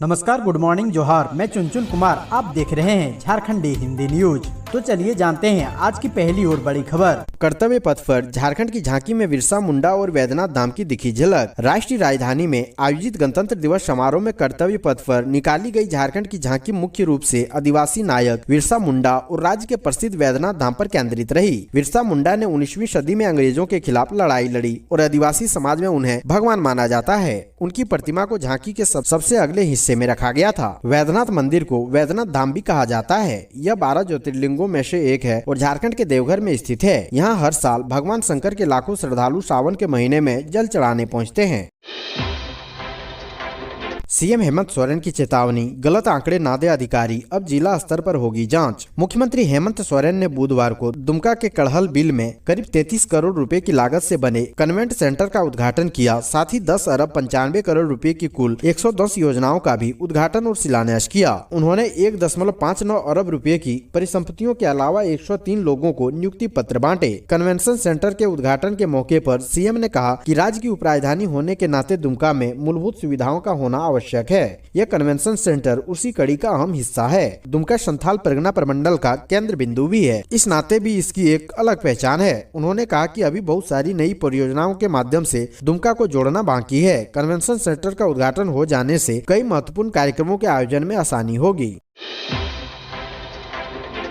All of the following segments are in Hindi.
नमस्कार, गुड मॉर्निंग, जोहार। मैं चुनचुन कुमार, आप देख रहे हैं झारखंडी हिंदी न्यूज। तो चलिए जानते हैं आज की पहली और बड़ी खबर। कर्तव्य पथ पर झारखंड की झांकी में बिरसा मुंडा और वैद्यनाथ धाम की दिखी झलक। राष्ट्रीय राजधानी में आयोजित गणतंत्र दिवस समारोह में कर्तव्य पथ पर निकाली गई झारखंड की झांकी मुख्य रूप से आदिवासी नायक बिरसा मुंडा और राज्य के प्रसिद्ध वैद्यनाथ धाम पर केंद्रित रही। बिरसा मुंडा ने 19वीं सदी में अंग्रेजों के खिलाफ लड़ाई लड़ी और आदिवासी समाज में उन्हें भगवान माना जाता है। उनकी प्रतिमा को झांकी के सबसे अगले हिस्से में रखा गया था। वैद्यनाथ मंदिर को वैद्यनाथ धाम भी कहा जाता है। यह 12 ज्योतिर्लिंगों में से एक है और झारखंड के देवघर में स्थित है। यहाँ हर साल भगवान शंकर के लाखों श्रद्धालु सावन के महीने में जल चढ़ाने पहुँचते हैं। सीएम हेमंत सोरेन की चेतावनी, गलत आंकड़े ना दे अधिकारी, अब जिला स्तर पर होगी जांच। मुख्यमंत्री हेमंत सोरेन ने बुधवार को दुमका के कड़हल बिल में करीब 33 करोड़ रुपए की लागत से बने कन्वेंट सेंटर का उद्घाटन किया। साथ ही 10 अरब 95 करोड़ रुपए की कुल 110 योजनाओं का भी उद्घाटन और शिलान्यास किया। उन्होंने 1.59 अरब रुपए की परिसंपत्तियों के अलावा 103 लोगों को नियुक्ति पत्र बांटे। कन्वेंशन सेंटर के उद्घाटन के मौके पर सीएम ने कहा कि राज्य की उपराजधानी होने के नाते दुमका में मूलभूत सुविधाओं का होना आवश्यक है। यह कन्वेंशन सेंटर उसी कड़ी का अहम हिस्सा है। दुमका संथाल परगना प्रमंडल का केंद्र बिंदु भी है, इस नाते भी इसकी एक अलग पहचान है। उन्होंने कहा कि अभी बहुत सारी नई परियोजनाओं के माध्यम से दुमका को जोड़ना बाकी है। कन्वेंशन सेंटर का उद्घाटन हो जाने से कई महत्वपूर्ण कार्यक्रमों के आयोजन में आसानी होगी।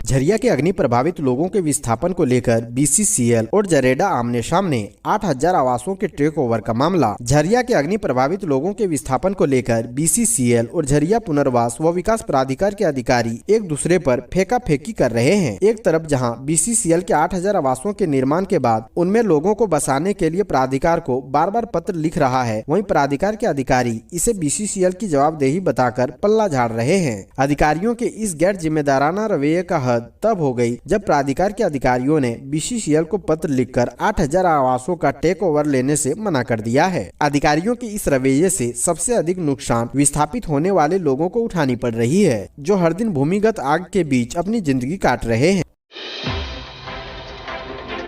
झरिया के अग्नि प्रभावित लोगों के विस्थापन को लेकर बीसीसीएल और जरेडा आमने सामने। 8000 आवासों के टेक ओवर का मामला। झरिया के अग्नि प्रभावित लोगों के विस्थापन को लेकर बीसीसीएल और झरिया पुनर्वास व विकास प्राधिकार के अधिकारी एक दूसरे पर फेंका फेंकी कर रहे हैं। एक तरफ जहां बीसीसीएल के 8000 आवासों के निर्माण के बाद उनमें लोगों को बसाने के लिए प्राधिकार को बार बार पत्र लिख रहा है, वहीं प्राधिकार के अधिकारी इसे बीसीसीएल की जवाबदेही बताकर पल्ला झाड़ रहे हैं। अधिकारियों के इस गैर जिम्मेदाराना रवैये का तब हो गई जब प्राधिकार के अधिकारियों ने बीसीसीएल को पत्र लिखकर 8000 आवासों का टेक ओवर लेने से मना कर दिया है। अधिकारियों के इस रवैये से सबसे अधिक नुकसान विस्थापित होने वाले लोगों को उठानी पड़ रही है, जो हर दिन भूमिगत आग के बीच अपनी जिंदगी काट रहे हैं।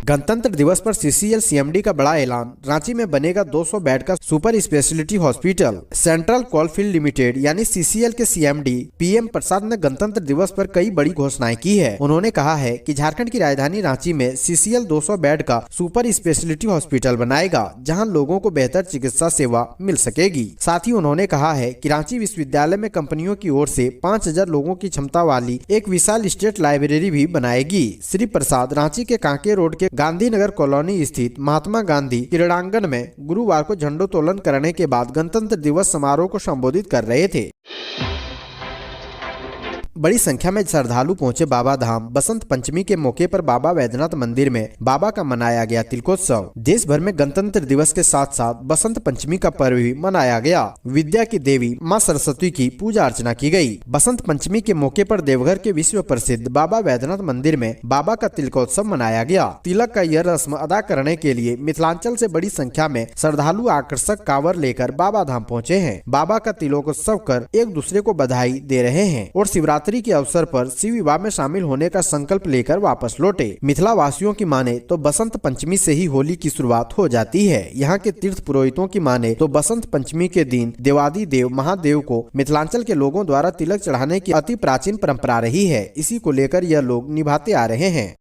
गणतंत्र दिवस पर सीसीएल सीएमडी का बड़ा ऐलान। रांची में बनेगा 200 बेड का super speciality hospital. Central coalfield limited यानी सीसीएल के सीएमडी पीएम प्रसाद ने गणतंत्र दिवस पर कई बड़ी घोषणाएं की है। उन्होंने कहा है कि झारखंड की राजधानी रांची में सीसीएल 200 बेड का सुपर स्पेशलिटी हॉस्पिटल बनाएगा, जहां लोगों को बेहतर चिकित्सा सेवा मिल सकेगी। साथ ही उन्होंने कहा है कि रांची विश्वविद्यालय में कंपनियों की ओर से 5000 लोगों की क्षमता वाली एक विशाल स्टेट लाइब्रेरी भी बनाएगी। श्री प्रसाद रांची के कांके रोड के गांधीनगर कॉलोनी स्थित महात्मा गांधी क्रीड़ांगन में गुरुवार को झंडोत्तोलन करने के बाद गणतंत्र दिवस समारोह को संबोधित कर रहे थे। बड़ी संख्या में श्रद्धालु पहुंचे बाबा धाम। बसंत पंचमी के मौके पर बाबा वैद्यनाथ मंदिर में बाबा का मनाया गया तिलकोत्सव। देश भर में गणतंत्र दिवस के साथ साथ बसंत पंचमी का पर्व भी मनाया गया। विद्या की देवी मां सरस्वती की पूजा अर्चना की गई। बसंत पंचमी के मौके पर देवघर के विश्व प्रसिद्ध बाबा वैद्यनाथ मंदिर में बाबा का तिलकोत्सव मनाया गया। तिलक का यह रस्म अदा करने के लिए मिथिलांचल से बड़ी संख्या में श्रद्धालु आकर्षक कांवर लेकर बाबा धाम पहुँचे हैं। बाबा का तिलकोत्सव कर एक दूसरे को बधाई दे रहे हैं और शिवरात्रि के अवसर पर शिव विवाह में शामिल होने का संकल्प लेकर वापस लौटे। मिथिला वासियों की माने तो बसंत पंचमी से ही होली की शुरुआत हो जाती है। यहाँ के तीर्थ पुरोहितों की माने तो बसंत पंचमी के दिन देवादि देव महादेव को मिथिलांचल के लोगों द्वारा तिलक चढ़ाने की अति प्राचीन परंपरा रही है। इसी को लेकर यह लोग निभाते आ रहे हैं।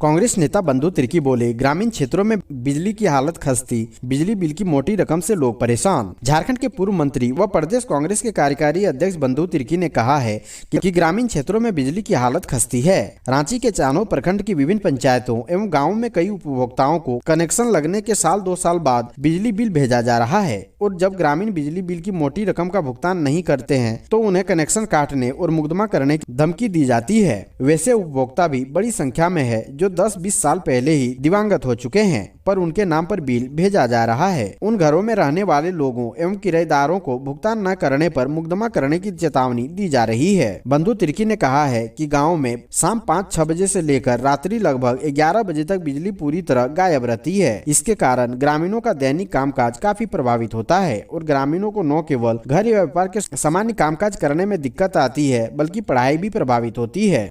कांग्रेस नेता बंधु तिर्की बोले, ग्रामीण क्षेत्रों में बिजली की हालत खस्ती, बिजली बिल की मोटी रकम से लोग परेशान। झारखंड के पूर्व मंत्री व प्रदेश कांग्रेस के कार्यकारी अध्यक्ष बंधु तिर्की ने कहा है कि ग्रामीण क्षेत्रों में बिजली की हालत खस्ती है। रांची के चानो प्रखंड की विभिन्न पंचायतों एवं गाँवों में कई उपभोक्ताओं को कनेक्शन लगने के साल 2 साल बाद बिजली बिल भेजा जा रहा है और जब ग्रामीण बिजली बिल की मोटी रकम का भुगतान नहीं करते हैं तो उन्हें कनेक्शन काटने और मुकदमा करने की धमकी दी जाती है। वैसे उपभोक्ता भी बड़ी संख्या में है जो 10-20 साल पहले ही दिवंगत हो चुके हैं, पर उनके नाम पर बिल भेजा जा रहा है। उन घरों में रहने वाले लोगों एवं किराएदारों को भुगतान न करने पर मुकदमा करने की चेतावनी दी जा रही है। बंधु तिर्की ने कहा है कि गाँव में शाम 5-6 बजे से लेकर रात्रि लगभग 11 बजे तक बिजली पूरी तरह गायब रहती है। इसके कारण ग्रामीणों का दैनिक कामकाज काफी प्रभावित होता है और ग्रामीणों को न केवल घर या व्यापार के सामान्य कामकाज करने में दिक्कत आती है बल्कि पढ़ाई भी प्रभावित होती है।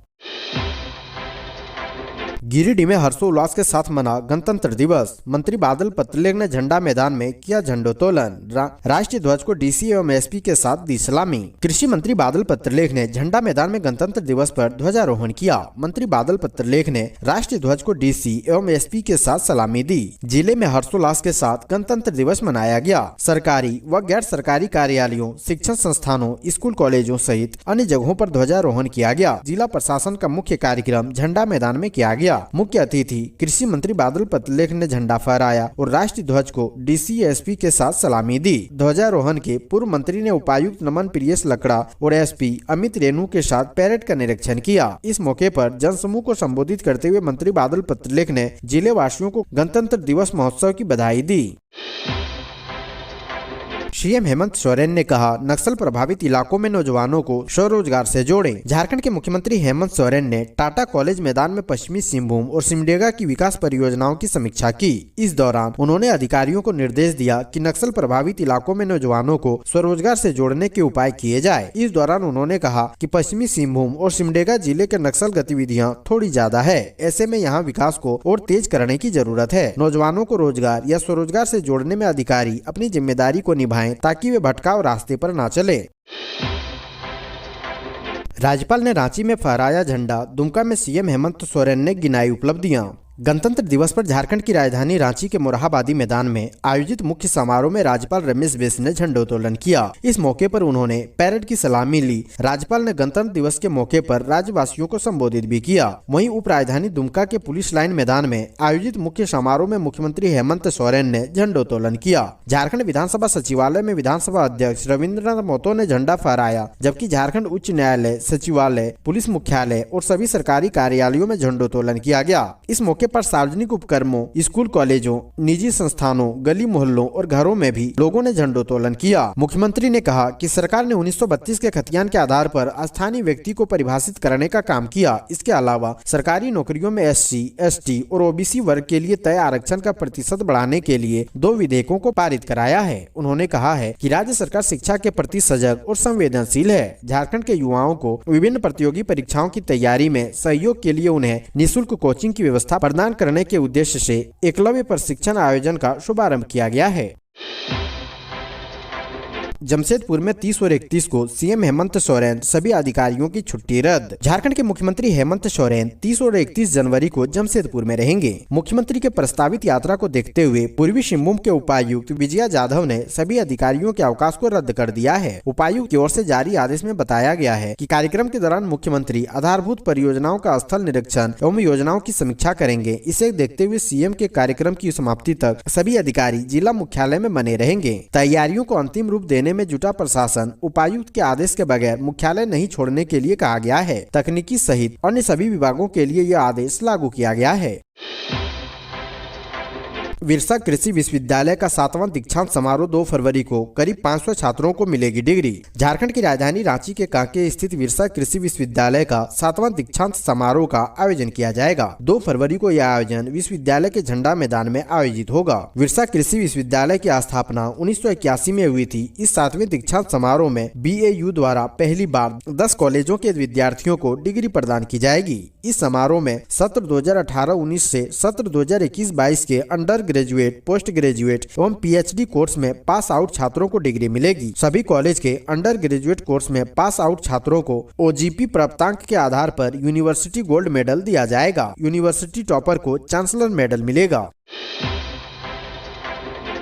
गिरिडीह में हर्षोल्लास के साथ मना गणतंत्र दिवस। मंत्री बादल पत्रलेख ने झंडा मैदान में किया झंडोत्तोलन। राष्ट्रीय ध्वज को डीसी एवं एसपी के साथ दी सलामी। कृषि मंत्री बादल पत्रलेख ने झंडा मैदान में गणतंत्र दिवस पर ध्वजारोहण किया। मंत्री बादल पत्रलेख ने राष्ट्रीय ध्वज को डीसी एवं एसपी के साथ सलामी दी। जिले में हर्षोल्लास के साथ गणतंत्र दिवस मनाया गया। सरकारी व गैर सरकारी कार्यालयों, शिक्षण संस्थानों, स्कूल कॉलेजों सहित अन्य जगहों पर ध्वजारोहण किया गया। जिला प्रशासन का मुख्य कार्यक्रम झंडा मैदान में किया गया। मुख्य अतिथि कृषि मंत्री बादल पत्रलेख ने झंडा फहराया और राष्ट्रीय ध्वज को डीसी एसपी के साथ सलामी दी। ध्वजारोहण के पूर्व मंत्री ने उपायुक्त नमन प्रियेश लकड़ा और एसपी अमित रेणु के साथ पैरेड का निरीक्षण किया। इस मौके पर जनसमूह को संबोधित करते हुए मंत्री बादल पत्रलेख ने जिले वासियों को गणतंत्र दिवस महोत्सव की बधाई दी। सीएम हेमंत सोरेन ने कहा, नक्सल प्रभावित इलाकों में नौजवानों को स्वरोजगार से जोड़ें। झारखंड के मुख्यमंत्री हेमंत सोरेन ने टाटा कॉलेज मैदान में पश्चिमी सिंहभूम और सिमडेगा की विकास परियोजनाओं की समीक्षा की। इस दौरान उन्होंने अधिकारियों को निर्देश दिया कि नक्सल प्रभावित इलाकों में नौजवानों को स्वरोजगार से जोड़ने के उपाय किए जाए। इस दौरान उन्होंने कहा कि पश्चिमी सिंहभूम और सिमडेगा जिले के नक्सल गतिविधियाँ थोड़ी ज्यादा है। ऐसे में यहाँ विकास को और तेज करने की जरूरत है। नौजवानों को रोजगार या स्वरोजगार से जोड़ने में अधिकारी अपनी जिम्मेदारी को निभाएं ताकि वे भटकाव रास्ते पर ना चले। राज्यपाल ने रांची में फहराया झंडा। दुमका में सीएम हेमंत सोरेन ने गिनाई उपलब्धियां। गणतंत्र दिवस पर झारखंड की राजधानी रांची के मोरहाबादी मैदान में आयोजित मुख्य समारोह में राज्यपाल रमेश बैस ने झंडोत्तोलन किया। इस मौके पर उन्होंने पैरेड की सलामी ली। राज्यपाल ने गणतंत्र दिवस के मौके पर राज्यवासियों को संबोधित भी किया। वहीं उप राजधानी दुमका के पुलिस लाइन मैदान में आयोजित मुख्य समारोह में मुख्यमंत्री हेमंत सोरेन ने झंडोत्तोलन किया। झारखंड विधानसभा सचिवालय में विधानसभा अध्यक्ष रविंद्रनाथ महतो ने झंडा फहराया, जबकि झारखंड उच्च न्यायालय, सचिवालय, पुलिस मुख्यालय और सभी सरकारी कार्यालयों में झंडोत्तोलन किया गया। इस मौके पर सार्वजनिक उपक्रमों, स्कूल कॉलेजों, निजी संस्थानों, गली मोहल्लों और घरों में भी लोगों ने झंडोत्तोलन किया। मुख्यमंत्री ने कहा कि सरकार ने 1932 के खतियान के आधार पर स्थानीय व्यक्ति को परिभाषित करने का काम किया। इसके अलावा सरकारी नौकरियों में SC, ST और OBC वर्ग के लिए तय आरक्षण का प्रतिशत बढ़ाने के लिए 2 विधेयकों को पारित कराया है। उन्होंने कहा है कि राज्य सरकार शिक्षा के प्रति सजग और संवेदनशील है। झारखंड के युवाओं को विभिन्न प्रतियोगी परीक्षाओं की तैयारी में सहयोग के लिए उन्हें निःशुल्क कोचिंग की व्यवस्था प्रदान करने के उद्देश्य से एकलव्य प्रशिक्षण आयोजन का शुभारंभ किया गया है। जमशेदपुर में 30 और 31 को सीएम हेमंत सोरेन सभी अधिकारियों की छुट्टी रद्द। झारखंड के मुख्यमंत्री हेमंत सोरेन 30 और 31 जनवरी को जमशेदपुर में रहेंगे। मुख्यमंत्री के प्रस्तावित यात्रा को देखते हुए पूर्वी सिंहभूम के उपायुक्त विजया जाधव ने सभी अधिकारियों के अवकाश को रद्द कर दिया है। उपायुक्त की ओर से जारी आदेश में बताया गया है कि कार्यक्रम के दौरान मुख्यमंत्री आधारभूत परियोजनाओं का स्थल निरीक्षण एवं योजनाओं की समीक्षा करेंगे। इसे देखते हुए सीएम के कार्यक्रम की समाप्ति तक सभी अधिकारी जिला मुख्यालय में बने रहेंगे। तैयारियों को अंतिम रूप देने में जुटा प्रशासन उपायुक्त के आदेश के बगैर मुख्यालय नहीं छोड़ने के लिए कहा गया है। तकनीकी सहित अन्य सभी विभागों के लिए यह आदेश लागू किया गया है। विरसा कृषि विश्वविद्यालय का 7वां दीक्षांत समारोह 2 फरवरी को करीब 500 छात्रों को मिलेगी डिग्री। झारखंड की राजधानी रांची के कांके स्थित विरसा कृषि विश्वविद्यालय का 7वां दीक्षांत समारोह का आयोजन किया जाएगा। 2 फरवरी को यह आयोजन विश्वविद्यालय के झंडा मैदान में आयोजित होगा। विरसा कृषि विश्वविद्यालय की स्थापना 1981 में हुई थी। इस 7वें दीक्षांत समारोह में BAU द्वारा पहली बार 10 कॉलेजों के विद्यार्थियों को डिग्री प्रदान की जाएगी। इस समारोह में सत्र 2018-19 से सत्र 2021-22 के अंडर ग्रेजुएट, पोस्ट ग्रेजुएट एवं PhD कोर्स में पास आउट छात्रों को डिग्री मिलेगी। सभी कॉलेज के अंडर ग्रेजुएट कोर्स में पास आउट छात्रों को OGP प्राप्तांक के आधार पर यूनिवर्सिटी गोल्ड मेडल दिया जाएगा। यूनिवर्सिटी टॉपर को चांसलर मेडल मिलेगा।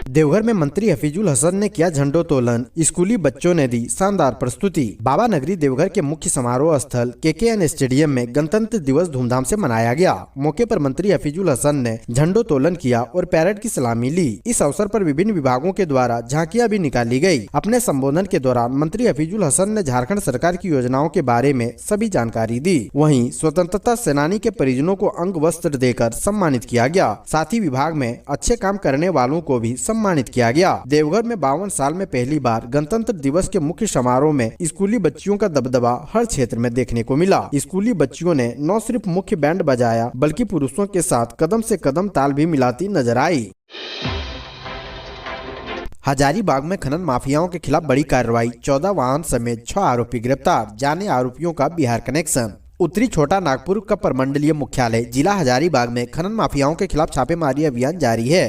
देवघर में मंत्री हफीजुल हसन ने किया झंडोत्तोलन। स्कूली बच्चों ने दी शानदार प्रस्तुति। बाबा नगरी देवघर के मुख्य समारोह स्थल KKN स्टेडियम में गणतंत्र दिवस धूमधाम से मनाया गया। मौके पर मंत्री हफीजुल हसन ने झंडोत्तोलन किया और पैरेड की सलामी ली। इस अवसर पर विभिन्न विभागों के द्वारा झांकियां भी निकाली गयी। अपने संबोधन के दौरान मंत्री हफीजुल हसन ने झारखंड सरकार की योजनाओं के बारे में सभी जानकारी दी। वहीं स्वतंत्रता सेनानी के परिजनों को अंग वस्त्र देकर सम्मानित किया गया। साथ ही विभाग में अच्छे काम करने वालों को भी सम्मानित किया गया। देवघर में 52 साल में पहली बार गणतंत्र दिवस के मुख्य समारोह में स्कूली बच्चियों का दबदबा हर क्षेत्र में देखने को मिला। स्कूली बच्चियों ने न सिर्फ मुख्य बैंड बजाया बल्कि पुरुषों के साथ कदम से कदम ताल भी मिलाती नजर आई। हजारीबाग में खनन माफियाओं के खिलाफ बड़ी कार्रवाई। 14 वाहन समेत 6 आरोपी गिरफ्तार। जाने आरोपियों का बिहार कनेक्शन। उत्तरी छोटा नागपुर का प्रमंडलीय मुख्यालय जिला हजारीबाग में खनन माफियाओं के खिलाफ छापेमारी अभियान जारी है।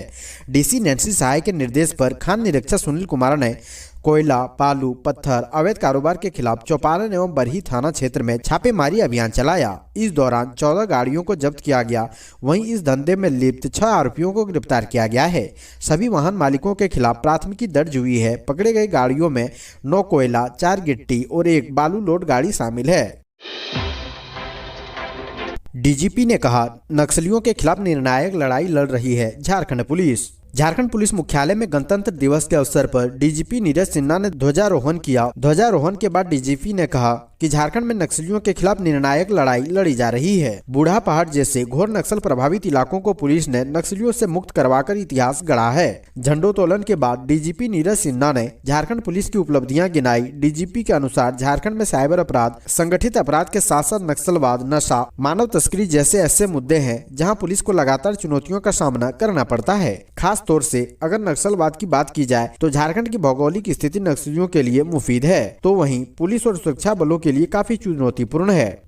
डीसी नैन्सी सहाय के निर्देश पर खान निरीक्षक सुनील कुमार ने कोयला, बालू, पत्थर अवैध कारोबार के खिलाफ चौपारण एवं बरही थाना क्षेत्र में छापेमारी अभियान चलाया। इस दौरान 14 गाड़ियों को जब्त किया गया। वहीं इस धंधे में लिप्त 6 आरोपियों को गिरफ्तार किया गया है। सभी वाहन मालिकों के खिलाफ प्राथमिकी दर्ज हुई है। पकड़े गए गाड़ियों में 9 कोयला, 4 गिट्टी और 1 बालू लोड गाड़ी शामिल है। डीजीपी ने कहा, नक्सलियों के खिलाफ निर्णायक लड़ाई लड़ रही है झारखंड पुलिस। झारखंड पुलिस मुख्यालय में गणतंत्र दिवस के अवसर पर डीजीपी नीरज सिन्हा ने ध्वजारोहण किया। ध्वजारोहण के बाद डीजीपी ने कहा कि झारखंड में नक्सलियों के खिलाफ निर्णायक लड़ाई लड़ी जा रही है। बूढ़ा पहाड़ जैसे घोर नक्सल प्रभावित इलाकों को पुलिस ने नक्सलियों से मुक्त करवाकर इतिहास गढ़ा है। झंडोत्तोलन के बाद डीजीपी नीरज सिन्हा ने झारखंड पुलिस की उपलब्धियां गिनाई। डीजीपी के अनुसार झारखंड में साइबर अपराध, संगठित अपराध के साथ साथ नक्सलवाद, नशा, मानव तस्करी जैसे ऐसे मुद्दे हैं जहाँ पुलिस को लगातार चुनौतियों का सामना करना पड़ता है। खास तौर से अगर नक्सलवाद की बात की जाए तो झारखंड की भौगोलिक स्थिति नक्सलियों के लिए मुफीद है, तो वहीं पुलिस और सुरक्षा बलों के लिए काफी चुनौतीपूर्ण है।